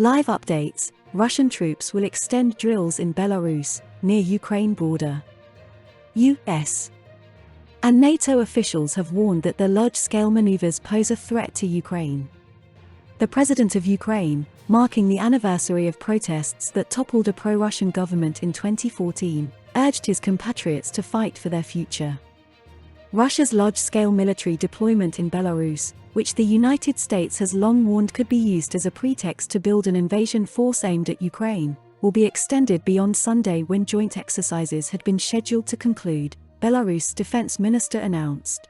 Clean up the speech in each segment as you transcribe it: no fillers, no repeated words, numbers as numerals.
Live updates: Russian troops will extend drills in Belarus, near Ukraine border. US and NATO officials have warned that the large-scale maneuvers pose a threat to Ukraine. The president of Ukraine, marking the anniversary of protests that toppled a pro-Russian government in 2014, urged his compatriots to fight for their future. Russia's large-scale military deployment in Belarus, which the United States has long warned could be used as a pretext to build an invasion force aimed at Ukraine, will be extended beyond Sunday when joint exercises had been scheduled to conclude, Belarus defense minister announced.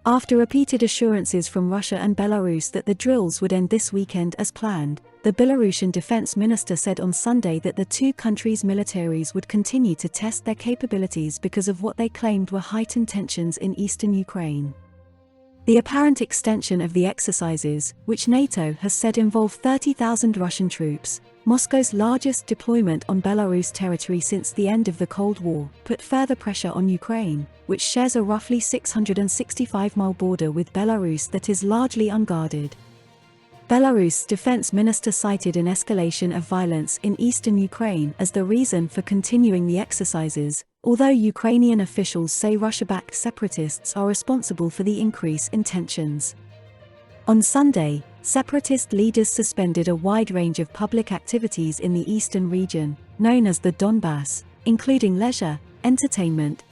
After repeated assurances from Russia and Belarus that the drills would end this weekend as planned, the Belarusian defense minister said on Sunday that the two countries' militaries would continue to test their capabilities because of what they claimed were heightened tensions in eastern Ukraine. The apparent extension of the exercises, which NATO has said involve 30,000 Russian troops, Moscow's largest deployment on Belarus territory since the end of the Cold War, put further pressure on Ukraine, which shares a roughly 665-mile border with Belarus that is largely unguarded. Belarus' defense minister cited an escalation of violence in eastern Ukraine as the reason for continuing the exercises, although Ukrainian officials say Russia-backed separatists are responsible for the increase in tensions. On Sunday, separatist leaders suspended a wide range of public activities in the eastern region, known as the Donbass, including leisure, entertainment,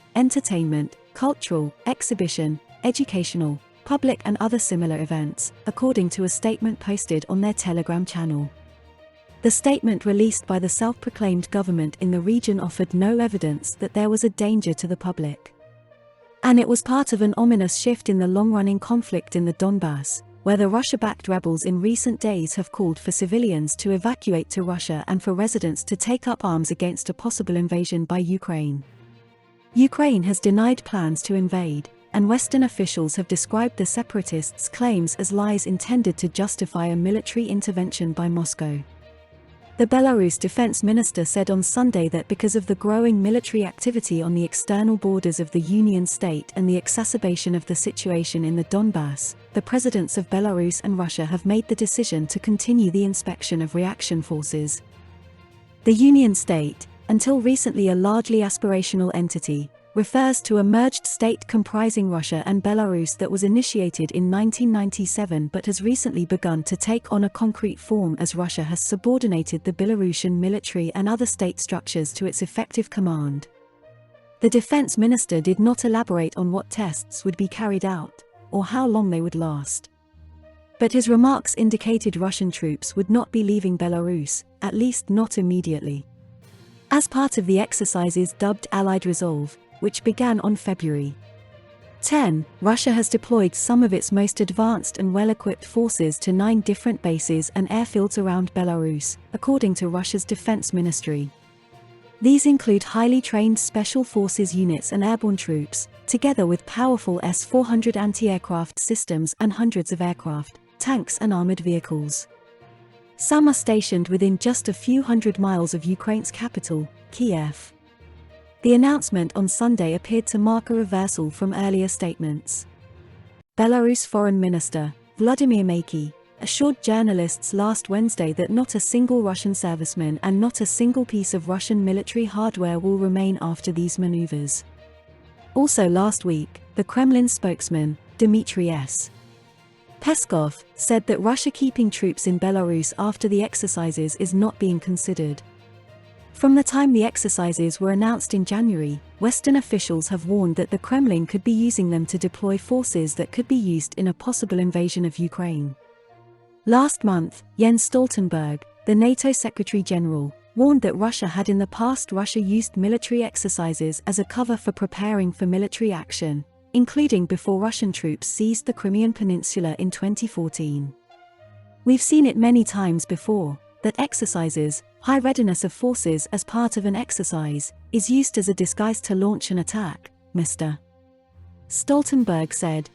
cultural, exhibition, educational, public and other similar events, according to a statement posted on their Telegram channel. The statement released by the self-proclaimed government in the region offered no evidence that there was a danger to the public. And it was part of an ominous shift in the long-running conflict in the Donbass, where the Russia-backed rebels in recent days have called for civilians to evacuate to Russia and for residents to take up arms against a possible invasion by Ukraine. Ukraine has denied plans to invade, and Western officials have described the separatists' claims as lies intended to justify a military intervention by Moscow. The Belarus defense minister said on Sunday that because of the growing military activity on the external borders of the Union state and the exacerbation of the situation in the Donbass, the presidents of Belarus and Russia have made the decision to continue the inspection of reaction forces. The Union state, until recently a largely aspirational entity, refers to a merged state comprising Russia and Belarus that was initiated in 1997 but has recently begun to take on a concrete form as Russia has subordinated the Belarusian military and other state structures to its effective command. The defense minister did not elaborate on what tests would be carried out, or how long they would last. But his remarks indicated Russian troops would not be leaving Belarus, at least not immediately. As part of the exercises dubbed Allied Resolve, which began on February 10, Russia has deployed some of its most advanced and well-equipped forces to 9 different bases and airfields around Belarus, according to Russia's defense ministry. These include highly trained special forces units and airborne troops, together with powerful S-400 anti-aircraft systems and hundreds of aircraft, tanks and armored vehicles. Some are stationed within just a few hundred miles of Ukraine's capital, Kiev. The announcement on Sunday appeared to mark a reversal from earlier statements. Belarus Foreign Minister, Vladimir Maky, assured journalists last Wednesday that not a single Russian serviceman and not a single piece of Russian military hardware will remain after these maneuvers. Also last week, the Kremlin spokesman, Dmitry S. Peskov, said that Russia keeping troops in Belarus after the exercises is not being considered. From the time the exercises were announced in January, Western officials have warned that the Kremlin could be using them to deploy forces that could be used in a possible invasion of Ukraine. Last month, Jens Stoltenberg, the NATO Secretary General, warned that Russia had in the past used military exercises as a cover for preparing for military action, including before Russian troops seized the Crimean Peninsula in 2014. We've seen it many times before, that exercises, high readiness of forces as part of an exercise, is used as a disguise to launch an attack, Mr. Stoltenberg said,